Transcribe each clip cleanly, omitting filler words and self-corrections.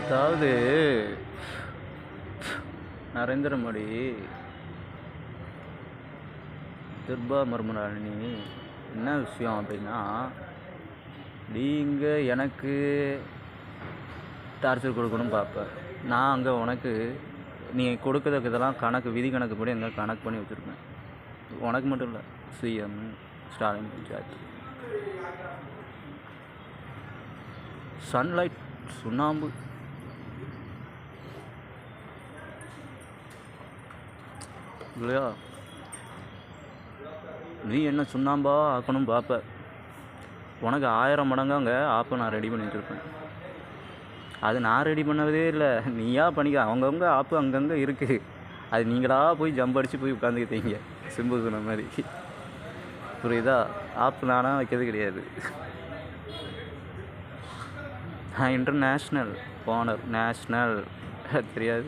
அதாவது நரேந்திர மோடி துர்பா மர்மராணி என்ன விஷயம் அப்படின்னா, நீங்கள் எனக்கு டார்ச்சர் கொடுக்கணும் பார்ப்பேன். நான் அங்கே உனக்கு நீ கொடுக்கறதுக்கு இதெல்லாம் கணக்கு விதி கணக்கு படி எங்கே கணக்கு பண்ணி வச்சுருப்பேன். உனக்கு மட்டும் இல்லை, சிஎம் ஸ்டாலின் பஞ்சாயத்து சன்லைட் சுண்ணாம்பு இல்லையா? நீ என்ன சுண்ணாம்பா ஆக்கணும் பார்ப்ப. உனக்கு 1000 மடங்கு அங்கே ஆப்பை நான் ரெடி பண்ணி வச்சுருப்பேன். அது நான் ரெடி பண்ணதே இல்லை, நீயா பண்ணிக்க. அவங்கவுங்க ஆப்பு அங்கங்கே இருக்குது, அது நீங்களாக போய் ஜம்ப் அடித்து போய் உட்காந்துக்கிட்டீங்க. சிம்பு சொன்ன மாதிரி, புரியுதா? ஆப்பு நானாக வைக்கிறது கிடையாது. நான் இன்டர்நேஷ்னல் ஓனர், நேஷ்னல் தெரியாது,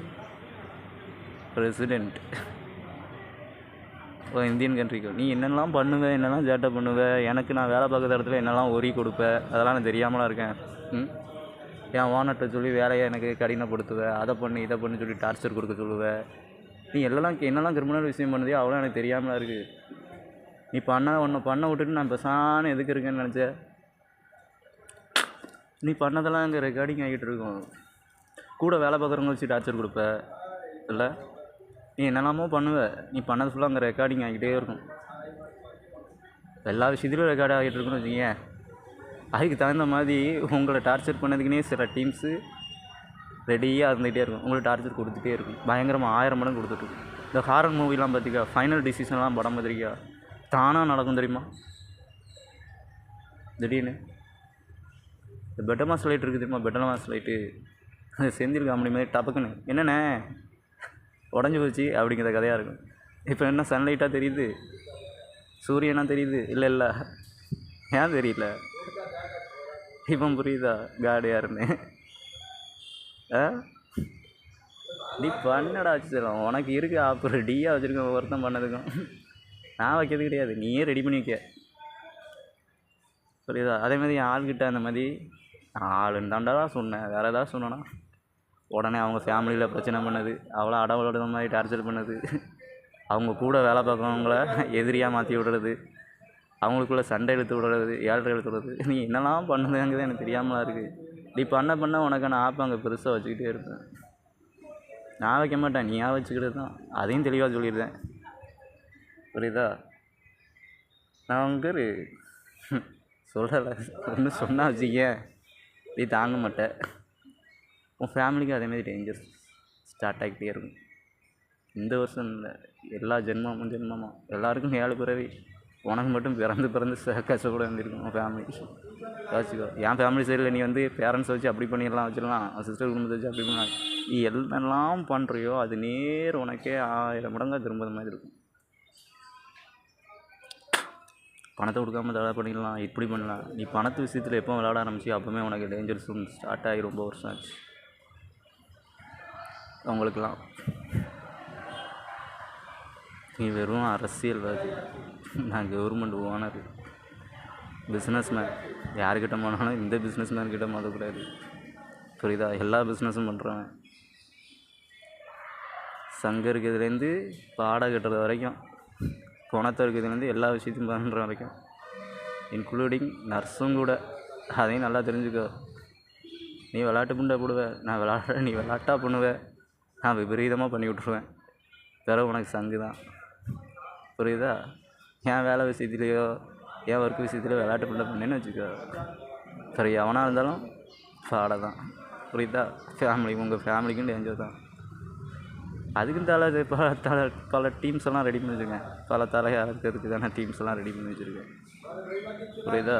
பிரசிடெண்ட் இந்தியன் கண்ட்ரிக்கு. நீ என்னெல்லாம் பண்ணுவேன், என்னெல்லாம் சேட்டை பண்ணுவேன், எனக்கு நான் வேலை பார்க்குற இடத்துல என்னெல்லாம் ஒரி கொடுப்பேன், அதெல்லாம் நான் தெரியாமலாம் இருக்கேன். என் ஓனர்கிட்ட சொல்லி வேலையை எனக்கு கடினப்படுத்துவேன், அதை பண்ணி இதை பண்ணி சொல்லி டார்ச்சர் கொடுக்க சொல்லுவேன். நீ என்னெல்லாம் கிரிமினல் விஷயம் பண்ணுதே அவ்வளோ எனக்கு தெரியாமலாம் இருக்குது. நீ ஒன்று பண்ண விட்டுட்டு நான் பெசான எதுக்கு இருக்கேன்னு நினச்சேன். நீ பண்ணதெல்லாம் அங்கே ரெக்கார்டிங் ஆகிட்டு இருக்கும். கூட வேலை பார்க்குறவங்க வச்சு டார்ச்சர் கொடுப்ப இல்லை, நீ என்னெல்லாமோ பண்ணுவேன். நீ பண்ணது ஃபுல்லாக அங்கே ரெக்கார்டிங் ஆகிட்டே இருக்கும். எல்லா விஷயத்துலையும் ரெக்கார்ட் ஆகிட்டு இருக்குன்னு வச்சுக்கேன். அதுக்கு தகுந்த மாதிரி உங்களை டார்ச்சர் பண்ணதுக்குன்னே சில டீம்ஸு ரெடியாக இருந்துகிட்டே இருக்கும். உங்களுக்கு டார்ச்சர் கொடுத்துட்டே இருக்கும். பயங்கரமாக 1000 மடங்கு கொடுத்துட்ருக்கும். இந்த ஹாரர் மூவிலாம் பார்த்திக்கா, ஃபைனல் டிசிஷன்லாம் படம் பார்த்திருக்கியா, தானாக நடக்கும் தெரியுமா? திடீர்னு இந்த பெட்டமாஸ் லைட் இருக்குது தெரியுமா, பெட்டமாஸ் லைட்டு, அந்த செந்தில் காமெடி மாதிரி டபக்குன்னு என்னென்ன உடஞ்சி போச்சு அப்படிங்கிற கதையாக இருக்கும். இப்போ என்ன சன்லைட்டாக தெரியுது, சூரியனா தெரியுது? இல்லை, ஏன் தெரியல? இப்போ புரியுதா காடு யாருன்னு? நீ பண்ணடா வச்சுக்கலாம். உனக்கு இருக்கு ஆப்பு ரெடியாக வச்சுருக்கேன். ஒருத்தம் பண்ணதுக்கும் நான் வைக்கிறது கிடையாது, நீயே ரெடி பண்ணி வைக்க, புரியுதா? அதேமாதிரி என் ஆள்கிட்ட அந்த மாதிரி ஆளுன்னு தாண்டா சொன்னேன். வேறு ஏதாவது சொன்னேன்னா உடனே அவங்க ஃபேமிலியில் பிரச்சனை பண்ணது, அவ்வளோ அடவளோட மாதிரி டார்ச்சர் பண்ணது, அவங்க கூட வேலை பார்க்குறவங்கள எதிரியாக மாற்றி விடுறது, அவங்களுக்குள்ளே சண்டை இழுத்து விடுறது, ஏழரை இழுத்து விடுறது. நீ என்னெல்லாம் பண்ணுதுங்கிறது எனக்கு தெரியாமலாம் இருக்குது. நீ பண்ண உனக்கான ஆப்பை அங்கே பெருசாக வச்சுக்கிட்டே இருப்பேன். நான் வைக்க மாட்டேன், நீயா வச்சுக்கிட்டு தான். அதையும் தெளிவாக சொல்லிடுறேன், புரியுதா? நான் உங்க சொல்லலை, ஒன்று சொன்னால் வச்சுக்க நீ தாங்க மாட்டேன். உன் ஃபேமிலிக்கு அதேமாதிரி டேஞ்சர்ஸ் ஸ்டார்ட் ஆகிட்டே இருக்கும். இந்த வருஷம் இல்லை, எல்லா ஜென்மமும் எல்லாருக்கும் 7 பிறவி. உனக்கு மட்டும் பிறந்து கஷ்டப்பட வேண்டியிருக்கும் உன் ஃபேமிலி. யோசிச்சுக்கோ. என் ஃபேமிலி சைடில் நீ பேரண்ட்ஸை வச்சு அப்படி பண்ணிடலாம் வச்சிடலாம், சிஸ்டர் குடும்பத்தை வச்சு அப்படி பண்ணலாம். நீ என்னெல்லாம் பண்ணுறியோ அது நேர் உனக்கே 1000 மடங்காக திரும்புற மாதிரி இருக்கும். பணத்தை கொடுக்காம தடை பண்ணிடலாம், இப்படி பண்ணலாம். நீ பணத்து விஷயத்தில் எப்போ விளையாட ஆரம்பிச்சு அப்போவுமே உனக்கு டேஞ்சர்ஸ் ஸ்டார்ட் ஆகி ரொம்ப வருஷம் ஆச்சு. அவங்களுக்கெல்லாம் நீ வெறும் அரசியல்வாதி, நான் கவர்மெண்ட் ஓனர், பிஸ்னஸ் மேன். யார்கிட்ட போனாலும் இந்த பிஸ்னஸ் மேன்கிட்ட மோதக்கூடாது, புரியுதா? எல்லா பிஸ்னஸும் பண்ணுறவன். சங்கம் இருக்கிறதுலேருந்து பாடை கட்டுறது வரைக்கும், பணத்தை இருக்கிறதுலேருந்து எல்லா விஷயத்தையும் பண்ணுற வரைக்கும், இன்க்ளூடிங் நர்ஸும் கூட. அதையும் நல்லா தெரிஞ்சுக்கோ. நீ விளையாட்டு புண்டை போடுவேன், நீ விளையாட்டாக பண்ணுவேன், நான் விபரீதமாக பண்ணி விட்ருவேன். வேறு உனக்கு சங்கு தான், புரியுதா? என் வேலை விஷயத்துலையோ என் ஒர்க் விஷயத்துலையோ விளையாட்டு புண்டை பண்ணேன்னு வச்சுக்கோ, சரி எவனாக இருந்தாலும் பாடை தான், புரியுதா? உங்கள் ஃபேமிலிக்கும் டேஞ்சர் தான். அதுக்கும் பல டீம்ஸ் எல்லாம் ரெடி பண்ணி வச்சுருக்கேன். பல தலையாக இருக்கிறதுக்கு தானே டீம்ஸ் எல்லாம் ரெடி பண்ணி வச்சுருக்கேன், புரியுதா?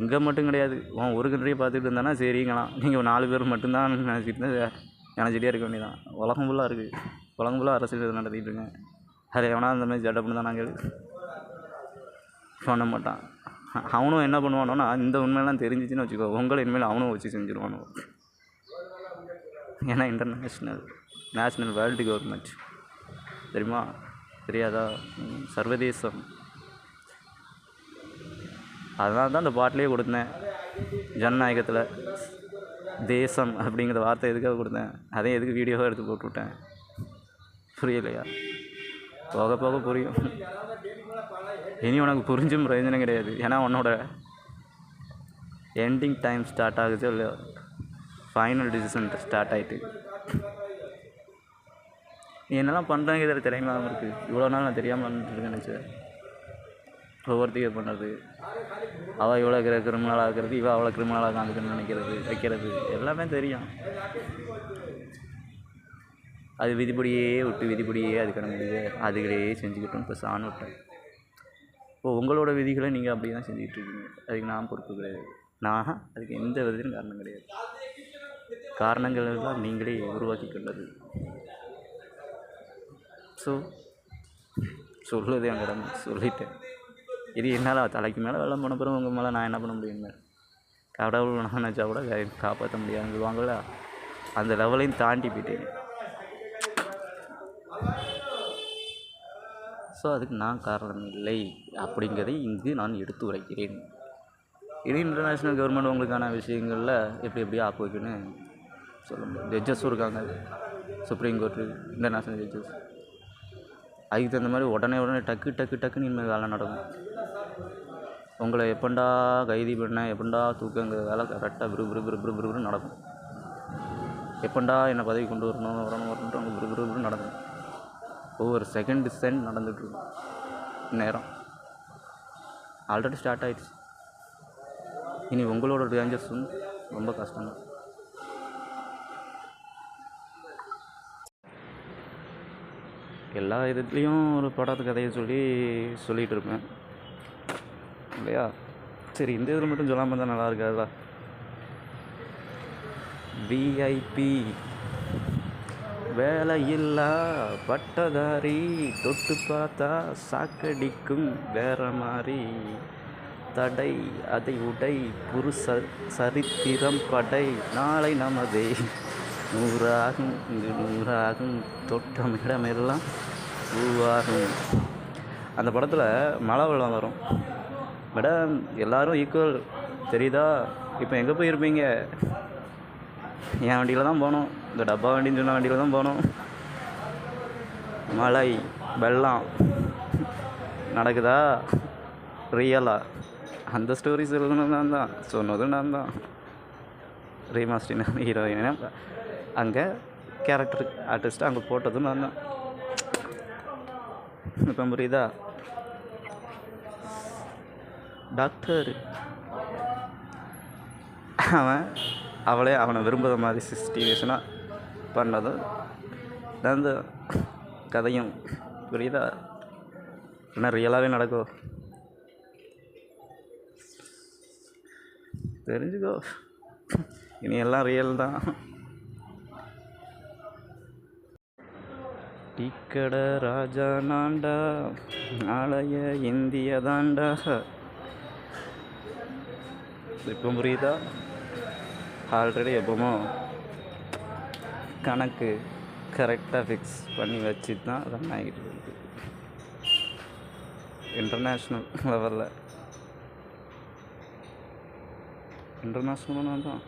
இங்கே மட்டும் கிடையாது, ஒரு கண்ட்ரியை பார்த்துட்டு இருந்தானா சரிங்களாம். நீங்கள் 4 பேர் மட்டும்தான் நினச்சிட்டே இருக்க வேண்டியதான். உலகம் ஃபுல்லாக இருக்குது, உலகம் ஃபுல்லாக அரசியல் நடத்திட்டு இருக்கேன். அதில் எவனா அந்த மாதிரி ஜட்ட பண்ணி தான் நாங்கள் பண்ண மாட்டான். அவனும் என்ன பண்ணுவானோன்னா, இந்த உண்மையெல்லாம் தெரிஞ்சிச்சின்னு வச்சுக்கோ, உங்களை இனிமேல் அவனும் வச்சு செஞ்சுருவானோ. ஏன்னா நேஷ்னல் வேர்ல்டு கவர்மெண்ட் தெரியுமா? தெரியாதா? சர்வதேசம். அதனால தான் அந்த பாட்டிலே கொடுத்தேன் ஜனநாயகத்தில். தேசம் அப்படிங்கிற வார்த்தை எதுக்காக கொடுத்தேன், அதையும் எதுக்கு வீடியோவாக எடுத்து போட்டுவிட்டேன், புரியலையா? போக போக புரியும். இனி உனக்கு புரிஞ்சும் பிரயோஜனம் கிடையாது. ஏன்னா உன்னோட எண்டிங் டைம் ஸ்டார்ட் ஆகுது இல்லையோ, ஃபைனல் டிசிஷன் ஸ்டார்ட் ஆகிட்டு. நீ என்னெல்லாம் பண்ணுறாங்க இதில் தெரியாமல் இருக்குது. இவ்வளோ நாள் நான் தெரியாமல் வந்துட்டுருக்கேன் நினச்சேன். ஒவ்வொருத்தையும் பண்ணுறது, அவள் இவ்வளோ கிரிமினலாக இருக்கிறது, இவள் அவ்வளோ கிரிமினலாக காமிக்கணும்னு நினைக்கிறது, வைக்கிறது எல்லாமே தெரியும். அது விதிப்படியே விட்டு விதிப்படியே அதுக்கான முடிவு அதுகளே செஞ்சுக்கிட்டோம். இப்போ சாணம் விட்டேன். இப்போ உங்களோட விதிகளை நீங்கள் அப்படி தான் செஞ்சுக்கிட்டு இருக்கீங்க. அதுக்கு நான் பொறுப்பு கிடையாது. நான் அதுக்கு எந்த விதத்திலும் காரணம் கிடையாது. காரணங்கள் எல்லாம் நீங்களே உருவாக்கி கொண்டது. ஸோ சொல்லுது என் கடமை, சொல்லிட்டேன். இது என்னால் தலைக்கு மேலே வெள்ளம் பண்ண பிறகு உங்கள் மேலே நான் என்ன பண்ண முடியுங்க? கடவுள் நான் நினச்சா கூட காப்பாற்ற முடியாதுன்னு சொல்லுவாங்கள, அந்த லெவலையும் தாண்டி போயிட்டேன். ஸோ அதுக்கு நான் காரணம் இல்லை அப்படிங்கிறதை இங்கு நான் எடுத்து உரைக்கிறேன். இது இன்டர்நேஷ்னல் கவர்மெண்ட் உங்களுக்கான விஷயங்களில் எப்படி எப்படி ஆப்பு வைக்கணும்னு சொல்ல முடியும். ஜட்ஜஸும் இருக்காங்க, சுப்ரீம் கோர்ட்டு, இன்டர்நேஷ்னல் ஜட்ஜஸ். அதுக்கு தகுந்த மாதிரி உடனே டக்குன்னு இனிமேல் வேலை நடக்கும். உங்களை எப்பண்டா கைதி பண்ண, எப்பண்டா தூக்கங்க வேலை கரெக்டாக விறு நடக்கும். எப்பண்டா என்னை பதவி கொண்டு வரணுன்ட்டு விறு நடக்கும். ஒவ்வொரு செகண்ட் நடந்துகிட்ருக்கும். நேரம் ஆல்ரெடி ஸ்டார்ட் ஆகிடுச்சு. இனி உங்களோட டேஞ்சர்ஸும் ரொம்ப கஷ்டம்தான். எல்லா இதுலேயும் ஒரு படத்து கதையை சொல்லிகிட்டு இருப்பேன் இல்லையா? சரி, இந்த இதில் மட்டும் சொல்லாமல் இருந்தால் நல்லா இருக்காதா? விஐபி வேலையில்லா பட்டதாரி, தொட்டு பார்த்தா சாக்கடிக்கும் வேற மாதிரி, தடை அதை உடை புருஷ சரித்திரம் படை, நாளை நமதே 100 ஆகும் இங்கு 100 ஆகும், தொட்டமிடமெல்லாம் பூவாகும். அந்த படத்தில் மழை வெள்ளம் வரும். மேடம் எல்லோரும் ஈக்குவல் தெரியுதா? இப்போ எங்கே போயிருப்பீங்க? என் வண்டியில் தான் போனோம், இந்த டப்பா வண்டின்னு சொன்ன வண்டியில் தான் போனோம். மழை வெள்ளம் நடக்குதா ரியலா? அந்த ஸ்டோரி சொல்லணும் நான் தான், சொன்னதும் நான் தான். ரீமாஸ்டின் ஹீரோயினா அங்கே கேரக்டர் ஆர்டிஸ்ட்டு அங்கே போட்டதும் நான் தான். இப்போ புரியுதா? டாக்டர் அவனை விரும்புகிற மாதிரி சிச்சுவேஷனாக பண்ணதும் அந்த கதையும் புரியுதா? என்ன ரியலாகவே நடக்கும், தெரிஞ்சுக்கோ. இனி எல்லாம் ரியல் தான். டீக்கடை ராஜா நான்டா, நாளைய இந்திய தாண்டா. இப்போ புரியுதா? ஆல்ரெடி எப்போமோ கணக்கு கரெக்டாக ஃபிக்ஸ் பண்ணி வச்சு தான் ரன் ஆகிட்டு இருக்குது இன்டர்நேஷ்னல் லெவலில். இன்டர்நேஷ்னலாக தான்